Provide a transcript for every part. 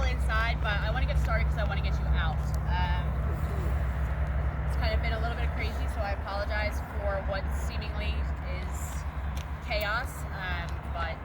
inside, but I want to get started because I want to get you out. It's kind of been a little bit crazy, so I apologize for what seemingly is chaos, but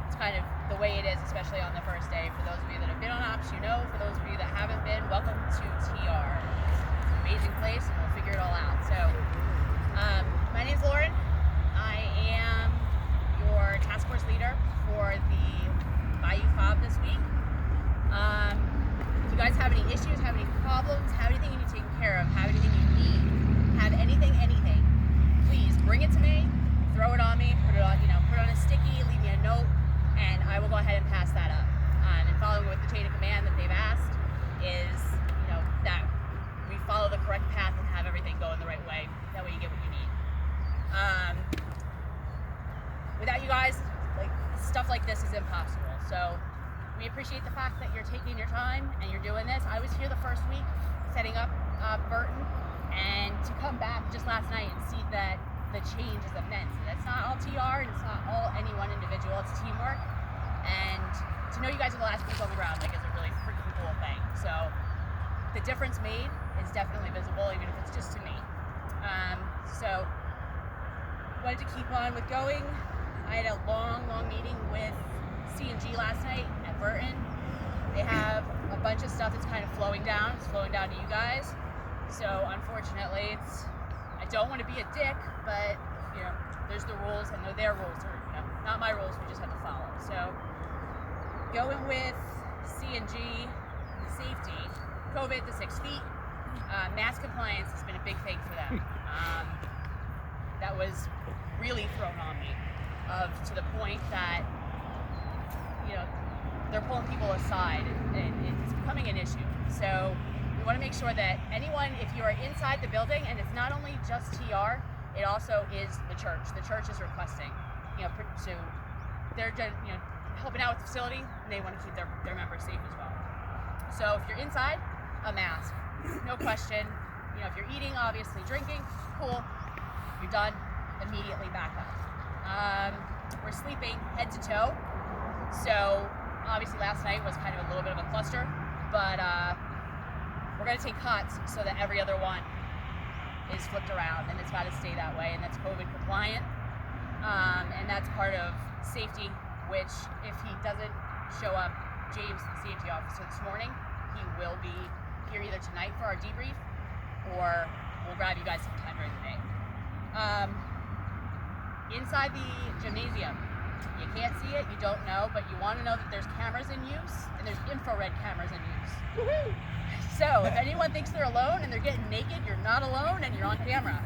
it's kind of the way it is, especially on the first day. For those of you that have been on ops, you know. For those of you that haven't been, welcome to TR. It's an amazing place, and we'll figure it all out. So, my name's Lauren. I am your task force leader for the Bayou Fob this week. If you guys have any issues, have any problems, have anything you need taken care of, have anything you need, have anything, please bring it to me, throw it on me, put it on a sticky, leave me a note, and I will go ahead and pass that up. And following with the chain of command that they've asked is, that we follow the correct path and have everything going the right way. That way you get what you need. Without you guys, stuff like this is impossible. So we appreciate the fact that you're taking your time and you're doing this. I was here the first week setting up Burton, and to come back just last night and see that the change is immense. And it's not all TR and it's not all any one individual, it's teamwork. And to know you guys are the last boots on the ground is a really freaking cool thing. So the difference made is definitely visible, even if it's just to me. So wanted to keep on with going. I had a long meeting with C&G last night at Burton. They have a bunch of stuff that's kind of flowing down. It's flowing down to you guys. So unfortunately, I don't want to be a dick, but there's the rules and they're their rules, or not my rules. We just have to follow. So going with C&G, safety, COVID to 6 feet, mask compliance has been a big thing for them. That was really thrown on me, to the point that they're pulling people aside, and it's becoming an issue. So we want to make sure that anyone, if you are inside the building, and it's not only just TR, it also is the church. The church is requesting, so they're helping out with the facility, and they want to keep their members safe as well. So if you're inside, a mask, no question. If you're eating, obviously drinking, cool. You're done, immediately back up. We're sleeping head to toe, so obviously last night was kind of a little bit of a cluster, but we're going to take cots so that every other one is flipped around, and it's got to stay that way, and that's COVID compliant, and that's part of safety, which if he doesn't show up, James, the safety officer this morning, he will be here either tonight for our debrief, or we'll grab you guys sometime during the day. Inside the gymnasium, you can't see it, you don't know, but you want to know that there's cameras in use, and there's infrared cameras in use. Woo-hoo! So if anyone thinks they're alone and they're getting naked, you're not alone and you're on camera.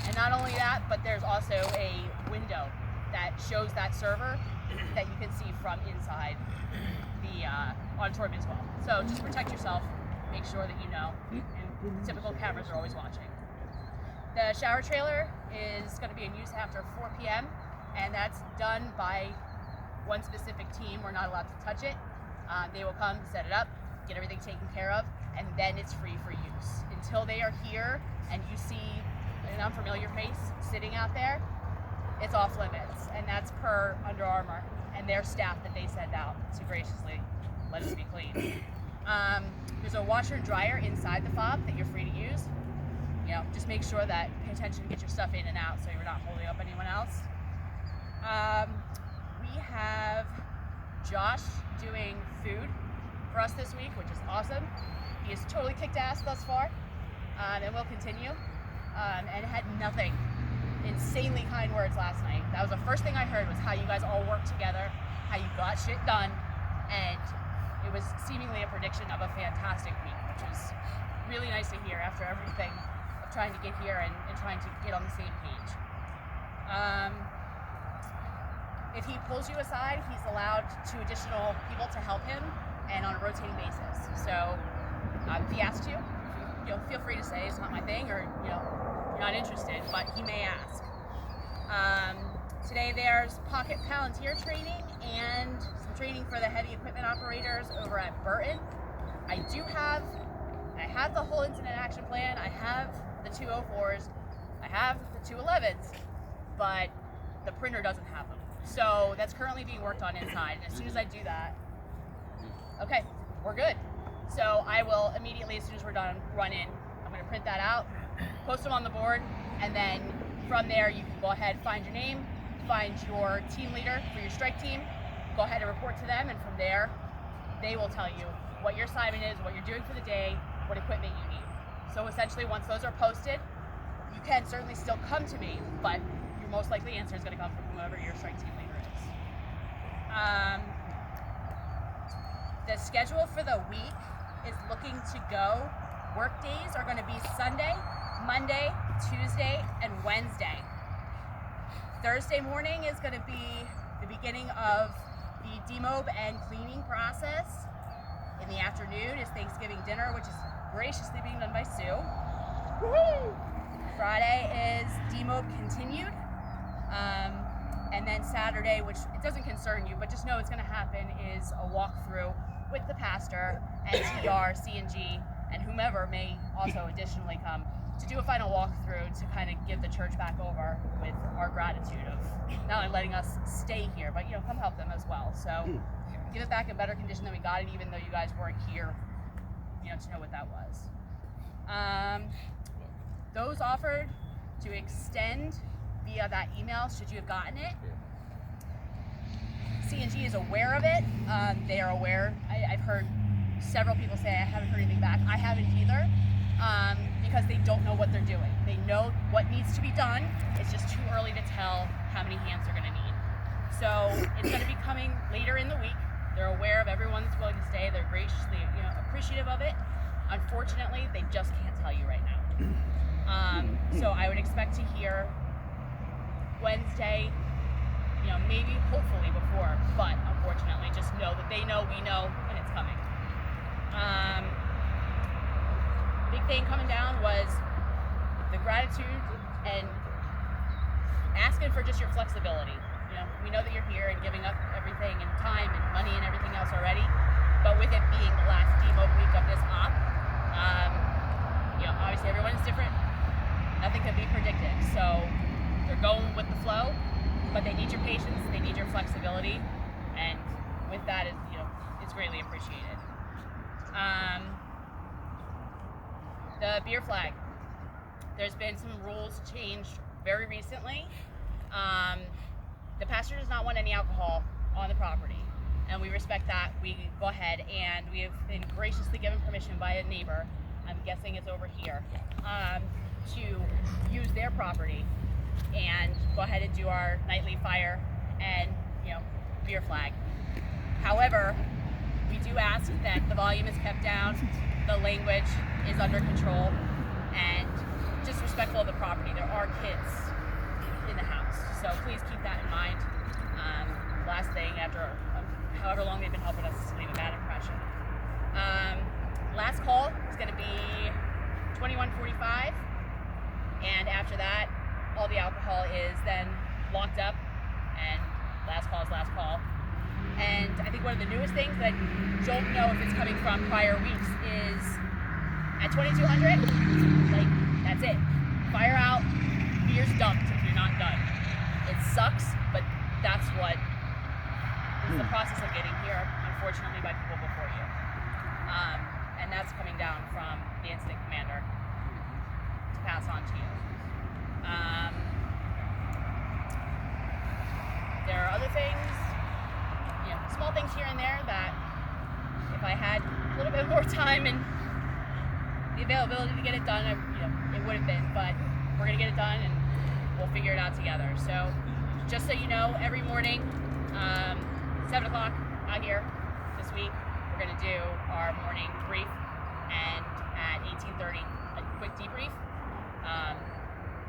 And not only that, but there's also a window that shows that server that you can see from inside the auditorium as well. So just protect yourself, make sure that you know, and the typical cameras are always watching. The shower trailer is going to be in use after 4 p.m. and that's done by one specific team. We're not allowed to touch it. They will come, set it up, get everything taken care of, and then it's free for use. Until they are here and you see an unfamiliar face sitting out there, it's off limits, and that's per Under Armour and their staff that they send out to graciously let us be clean. There's a washer and dryer inside the fob that you're free to use. Just make sure that pay attention, get your stuff in and out so you're not holding up anyone else. We have Josh doing food for us this week, which is awesome. He has totally kicked ass thus far, and will continue. And had nothing insanely kind words last night. That was the first thing I heard, was how you guys all work together, how you got shit done, and it was seemingly a prediction of a fantastic week, which was really nice to hear after everything of trying to get here and trying to get on the same page. If he pulls you aside, he's allowed 2 additional people to help him, and on a rotating basis. So if he asks you, feel free to say it's not my thing, or you're not interested, but he may ask. Today there's pocket Palantir training and some training for the heavy equipment operators over at Burton. I have the whole incident action plan. I have the 204s, I have the 211s, but the printer doesn't have them. So that's currently being worked on inside, and as soon as I do that, okay, we're good. So I will immediately, as soon as we're done, run in. I'm going to print that out, post them on the board, and then from there you can go ahead, find your name, find your team leader for your strike team, go ahead and report to them, and from there they will tell you what your assignment is, what you're doing for the day, what equipment you need. So essentially, once those are posted, you can certainly still come to me, but your most likely answer is going to come from whoever your strike team leader is. The schedule for the week is looking to go. Work days are going to be Sunday, Monday, Tuesday, and Wednesday. Thursday morning is going to be the beginning of the demob and cleaning process. In the afternoon is Thanksgiving dinner, which is graciously being done by Sue. Woo-hoo! Friday is demob continued. And then Saturday, which it doesn't concern you, but just know it's going to happen, is a walkthrough with the pastor and TR, C&G, and whomever may also additionally come to do a final walkthrough to kind of give the church back over with our gratitude of not only letting us stay here, but come help them as well. So give it back in better condition than we got it, even though you guys weren't here, to know what that was. Those offered to extend via that email, should you have gotten it. C&G is aware of it. They are aware. I've heard several people say I haven't heard anything back. I haven't either, because they don't know what they're doing. They know what needs to be done. It's just too early to tell how many hands they're going to need. So it's going to be coming later in the week. They're aware of everyone that's willing to stay. They're graciously, appreciative of it. Unfortunately, they just can't tell you right now. So I would expect to hear Wednesday, maybe hopefully before, but unfortunately just know that they know, we know, and it's coming. Big thing coming down was the gratitude and asking for just your flexibility. We know that you're here and giving up everything and time and money and everything else already, but with it being the last demo week of this op, obviously everyone is different. Nothing can be predicted, so they're going with the flow, but they need your patience, they need your flexibility, and with that, it's greatly appreciated. The beer flag. There's been some rules changed very recently. The pastor does not want any alcohol on the property, and we respect that. We go ahead, and we have been graciously given permission by a neighbor, I'm guessing it's over here, to use their property and go ahead and do our nightly fire and beer flag. However, we do ask that the volume is kept down, the language is under control, and just respectful of the property. There are kids in the house, so please keep that in mind. Last thing, after however long they've been helping us, to leave a bad impression. Last call is going to be 21:45, and after that, all the alcohol is then locked up, and last call is last call. And I think one of the newest things that I don't know if it's coming from prior weeks is at 2200, that's it. Fire out, beer's dumped if you're not done. It sucks, but that's what is the process of getting here, unfortunately, by people before you. And that's coming down from the incident commander to pass on to you. There are other things, small things here and there that if I had a little bit more time and the availability to get it done, it would have been, but we're going to get it done and we'll figure it out together. So just so you know, every morning, 7 o'clock out here this week, we're going to do our morning brief, and at 18:30, a quick debrief.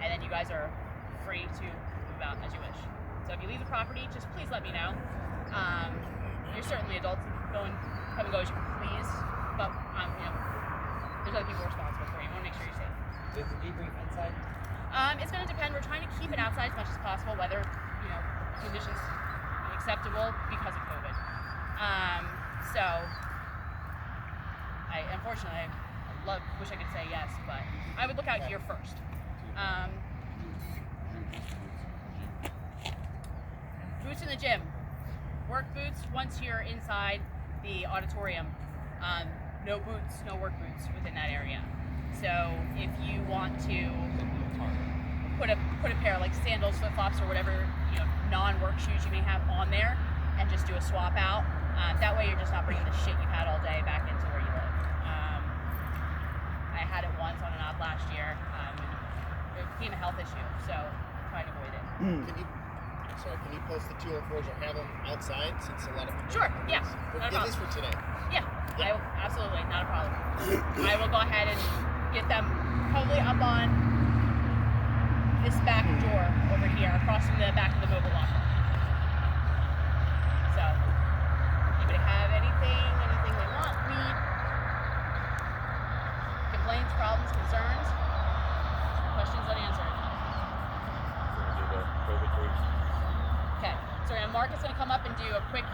And then you guys are free to move out as you wish. So if you leave the property, just please let me know. You're certainly adults, come and go as you please, but there's other people responsible for you. We want to make sure you're safe. Is the debrief inside? It's going to depend. We're trying to keep it outside as much as possible, weather, conditions acceptable because of COVID. So, unfortunately, wish I could say yes, but I would look out here first. Boots in the gym. Work boots once you're inside the auditorium. No boots, no work boots within that area. So if you want to put a pair like sandals, flip flops, or whatever non-work shoes you may have on there, and just do a swap out. That way you're just not bringing the shit you've had all day back into where you live. I had it once on and off last year. It became a health issue, so try to avoid it. Can you post the 204s or have them outside since a lot of people... Sure, yeah. We'll get this for today. Yeah, absolutely, not a problem. I will go ahead and get them probably up on this back door over here, across from the back of the mobile locker. So, anybody have anything they want, need, complaints, problems, concerns, questions unanswered? Okay, so Mark is going to come up and do a quick